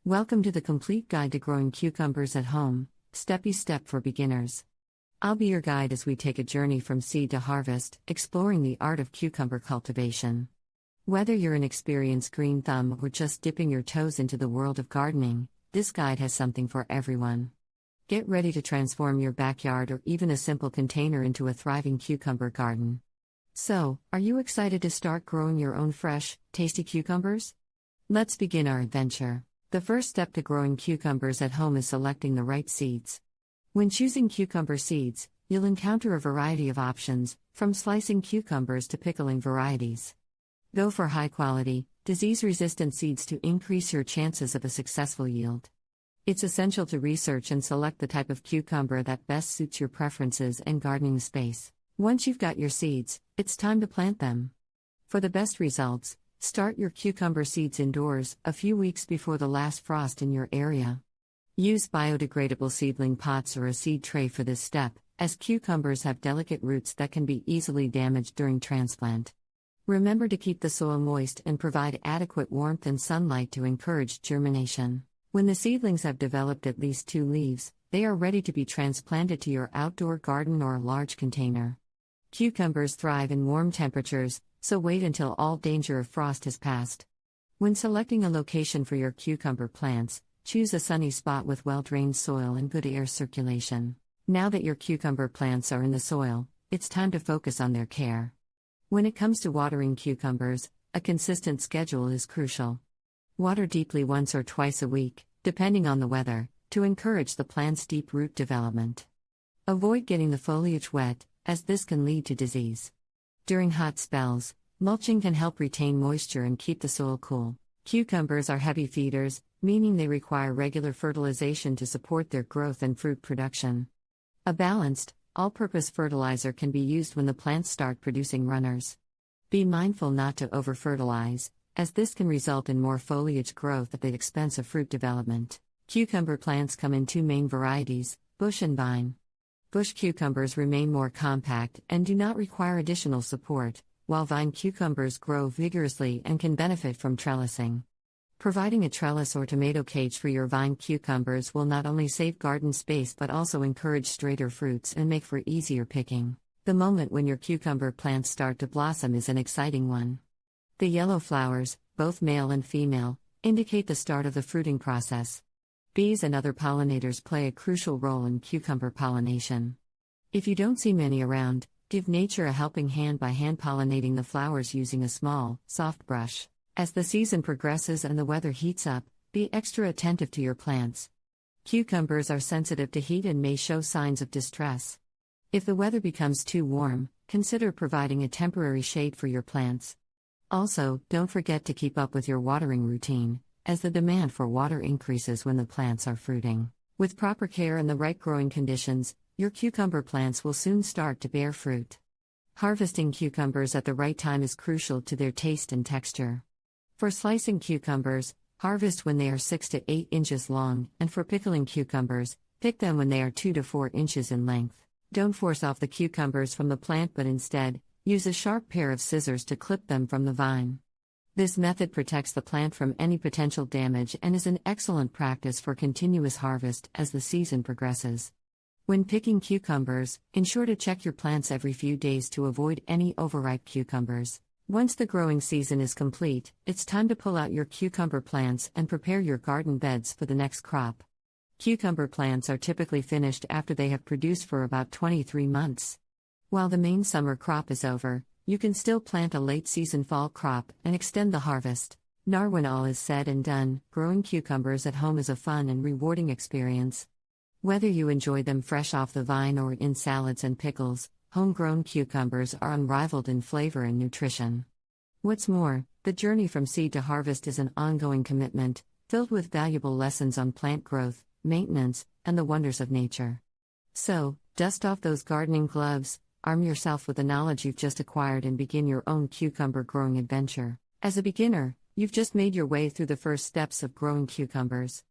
Welcome to the complete guide to growing cucumbers at home, step-by-step for beginners. I'll be your guide as we take a journey from seed to harvest, exploring the art of cucumber cultivation. Whether you're an experienced green thumb or just dipping your toes into the world of gardening, this guide has something for everyone. Get ready to transform your backyard or even a simple container into a thriving cucumber garden. So, are you excited to start growing your own fresh, tasty cucumbers? Let's begin our adventure. The first step to growing cucumbers at home is selecting the right seeds. When choosing cucumber seeds, you'll encounter a variety of options, from slicing cucumbers to pickling varieties. Go for high-quality, disease-resistant seeds to increase your chances of a successful yield. It's essential to research and select the type of cucumber that best suits your preferences and gardening space. Once you've got your seeds, it's time to plant them. For the best results, start your cucumber seeds indoors, a few weeks before the last frost in your area. Use biodegradable seedling pots or a seed tray for this step, as cucumbers have delicate roots that can be easily damaged during transplant. Remember to keep the soil moist and provide adequate warmth and sunlight to encourage germination. When the seedlings have developed at least 2 leaves, they are ready to be transplanted to your outdoor garden or a large container. Cucumbers thrive in warm temperatures, so wait until all danger of frost has passed. When selecting a location for your cucumber plants, choose a sunny spot with well-drained soil and good air circulation. Now that your cucumber plants are in the soil, it's time to focus on their care. When it comes to watering cucumbers, a consistent schedule is crucial. Water deeply once or twice a week, depending on the weather, to encourage the plant's deep root development. Avoid getting the foliage wet, as this can lead to disease. During hot spells, mulching can help retain moisture and keep the soil cool. Cucumbers are heavy feeders, meaning they require regular fertilization to support their growth and fruit production. A balanced, all-purpose fertilizer can be used when the plants start producing runners. Be mindful not to over-fertilize, as this can result in more foliage growth at the expense of fruit development. Cucumber plants come in 2 main varieties, bush and vine. Bush cucumbers remain more compact and do not require additional support, while vine cucumbers grow vigorously and can benefit from trellising. Providing a trellis or tomato cage for your vine cucumbers will not only save garden space but also encourage straighter fruits and make for easier picking. The moment when your cucumber plants start to blossom is an exciting one. The yellow flowers, both male and female, indicate the start of the fruiting process. Bees and other pollinators play a crucial role in cucumber pollination. If you don't see many around, give nature a helping hand by hand-pollinating the flowers using a small, soft brush. As the season progresses and the weather heats up, be extra attentive to your plants. Cucumbers are sensitive to heat and may show signs of distress. If the weather becomes too warm, consider providing a temporary shade for your plants. Also, don't forget to keep up with your watering routine, as the demand for water increases when the plants are fruiting. With proper care and the right growing conditions, your cucumber plants will soon start to bear fruit. Harvesting cucumbers at the right time is crucial to their taste and texture. For slicing cucumbers, harvest when they are 6 to 8 inches long, and for pickling cucumbers, pick them when they are 2 to 4 inches in length. Don't force off the cucumbers from the plant but instead, use a sharp pair of scissors to clip them from the vine. This method protects the plant from any potential damage and is an excellent practice for continuous harvest as the season progresses. When picking cucumbers, ensure to check your plants every few days to avoid any overripe cucumbers. Once the growing season is complete, it's time to pull out your cucumber plants and prepare your garden beds for the next crop. Cucumber plants are typically finished after they have produced for about 23 months. While the main summer crop is over, you can still plant a late-season fall crop and extend the harvest. When all is said and done, growing cucumbers at home is a fun and rewarding experience. Whether you enjoy them fresh off the vine or in salads and pickles, homegrown cucumbers are unrivaled in flavor and nutrition. What's more, the journey from seed to harvest is an ongoing commitment, filled with valuable lessons on plant growth, maintenance, and the wonders of nature. So, dust off those gardening gloves, arm yourself with the knowledge you've just acquired and begin your own cucumber growing adventure. As a beginner, you've just made your way through the first steps of growing cucumbers.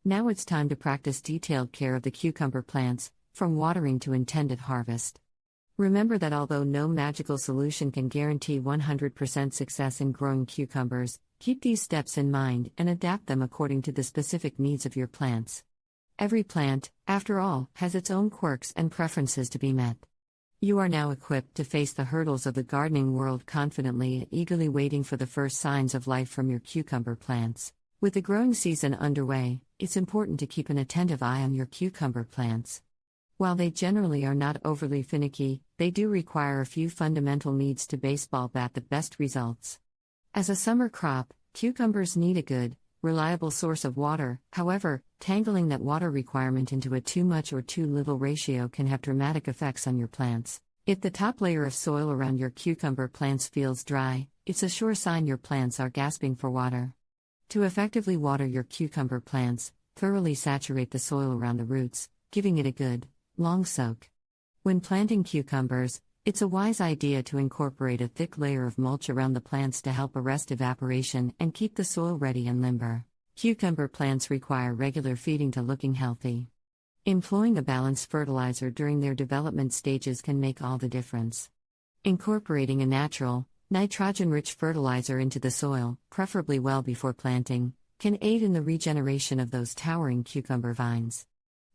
Now it's time to practice detailed care of the cucumber plants, from watering to intended harvest. Remember that although no magical solution can guarantee 100% success in growing cucumbers, Keep these steps in mind and adapt them according to the specific needs of your plants. Every plant, after all, has its own quirks and preferences to be met. You are now equipped to face the hurdles of the gardening world confidently and eagerly waiting for the first signs of life from your cucumber plants. With the growing season underway, it's important to keep an attentive eye on your cucumber plants. While they generally are not overly finicky, they do require a few fundamental needs to baseball bat the best results. As a summer crop, cucumbers need a good, reliable source of water. However, tangling that water requirement into a too much or too little ratio can have dramatic effects on your plants. If the top layer of soil around your cucumber plants feels dry, it's a sure sign your plants are gasping for water. To effectively water your cucumber plants, thoroughly saturate the soil around the roots, giving it a good, long soak. When planting cucumbers, it's a wise idea to incorporate a thick layer of mulch around the plants to help arrest evaporation and keep the soil ready and limber. Cucumber plants require regular feeding to looking healthy. Employing a balanced fertilizer during their development stages can make all the difference. Incorporating a natural, nitrogen-rich fertilizer into the soil, preferably well before planting, can aid in the regeneration of those towering cucumber vines.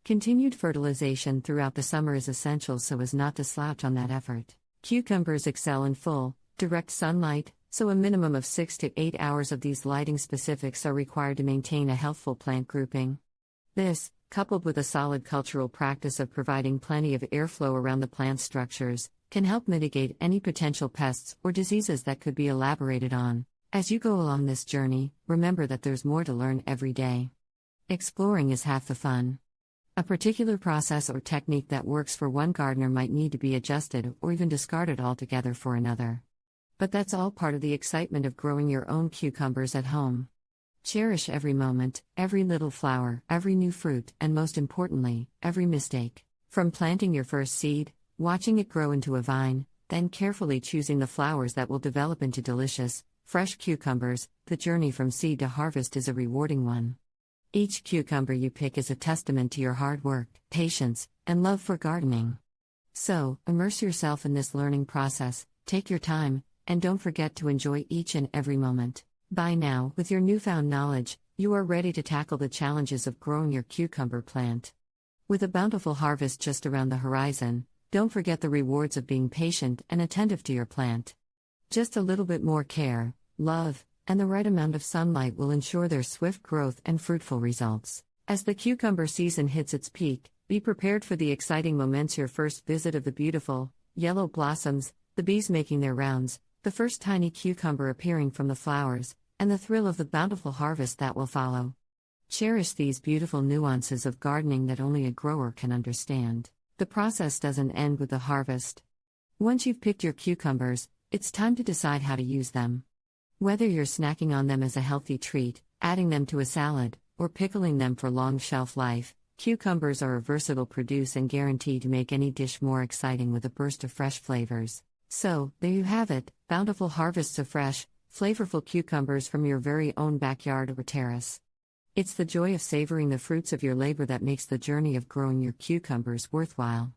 Continued fertilization throughout the summer is essential so as not to slouch on that effort. Cucumbers excel in full, direct sunlight, so a minimum of 6 to 8 hours of these lighting specifics are required to maintain a healthful plant grouping. This, coupled with a solid cultural practice of providing plenty of airflow around the plant structures, can help mitigate any potential pests or diseases that could be elaborated on. As you go along this journey, remember that there's more to learn every day. Exploring is half the fun. A particular process or technique that works for one gardener might need to be adjusted or even discarded altogether for another. But that's all part of the excitement of growing your own cucumbers at home. Cherish every moment, every little flower, every new fruit, and most importantly, every mistake. From planting your first seed, watching it grow into a vine, then carefully choosing the flowers that will develop into delicious, fresh cucumbers, the journey from seed to harvest is a rewarding one. Each cucumber you pick is a testament to your hard work, patience, and love for gardening. So, immerse yourself in this learning process, take your time, and don't forget to enjoy each and every moment. By now, with your newfound knowledge, you are ready to tackle the challenges of growing your cucumber plant. With a bountiful harvest just around the horizon, don't forget the rewards of being patient and attentive to your plant. Just a little bit more care, love, and the right amount of sunlight will ensure their swift growth and fruitful results. As the cucumber season hits its peak, be prepared for the exciting moments: your first visit of the beautiful, yellow blossoms, the bees making their rounds, the first tiny cucumber appearing from the flowers, and the thrill of the bountiful harvest that will follow. Cherish these beautiful nuances of gardening that only a grower can understand. The process doesn't end with the harvest. Once you've picked your cucumbers, it's time to decide how to use them. Whether you're snacking on them as a healthy treat, adding them to a salad, or pickling them for long shelf life, cucumbers are a versatile produce and guaranteed to make any dish more exciting with a burst of fresh flavors. So, there you have it, bountiful harvests of fresh, flavorful cucumbers from your very own backyard or terrace. It's the joy of savoring the fruits of your labor that makes the journey of growing your cucumbers worthwhile.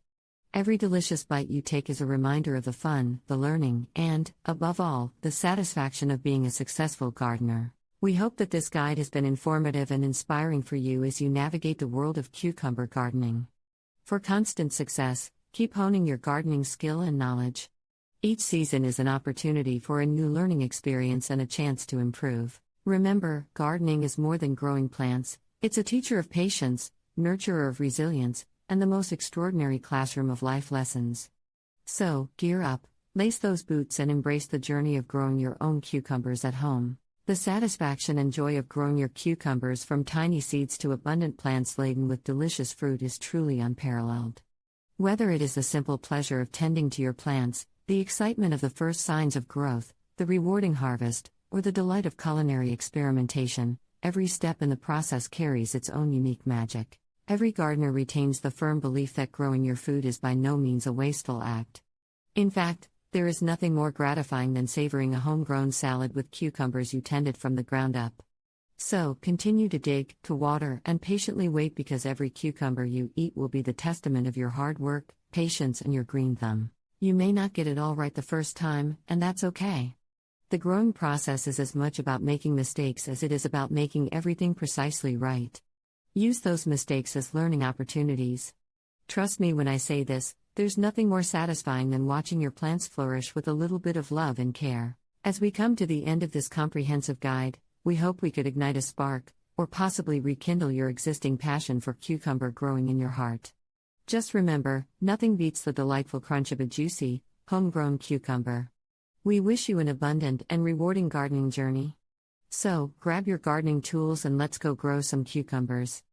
Every delicious bite you take is a reminder of the fun, the learning, and, above all, the satisfaction of being a successful gardener. We hope that this guide has been informative and inspiring for you as you navigate the world of cucumber gardening. For constant success, keep honing your gardening skill and knowledge. Each season is an opportunity for a new learning experience and a chance to improve. Remember, gardening is more than growing plants, it's a teacher of patience, nurturer of resilience, and the most extraordinary classroom of life lessons. So, gear up, lace those boots and embrace the journey of growing your own cucumbers at home. The satisfaction and joy of growing your cucumbers from tiny seeds to abundant plants laden with delicious fruit is truly unparalleled. Whether it is the simple pleasure of tending to your plants, the excitement of the first signs of growth, the rewarding harvest, or the delight of culinary experimentation, every step in the process carries its own unique magic. Every gardener retains the firm belief that growing your food is by no means a wasteful act. In fact, there is nothing more gratifying than savoring a homegrown salad with cucumbers you tended from the ground up. So, continue to dig, to water, and patiently wait, because every cucumber you eat will be the testament of your hard work, patience, and your green thumb. You may not get it all right the first time, and that's okay. The growing process is as much about making mistakes as it is about making everything precisely right. Use those mistakes as learning opportunities. Trust me when I say this, there's nothing more satisfying than watching your plants flourish with a little bit of love and care. As we come to the end of this comprehensive guide, we hope we could ignite a spark, or possibly rekindle your existing passion for cucumber growing in your heart. Just remember, nothing beats the delightful crunch of a juicy, homegrown cucumber. We wish you an abundant and rewarding gardening journey. So, grab your gardening tools and let's go grow some cucumbers.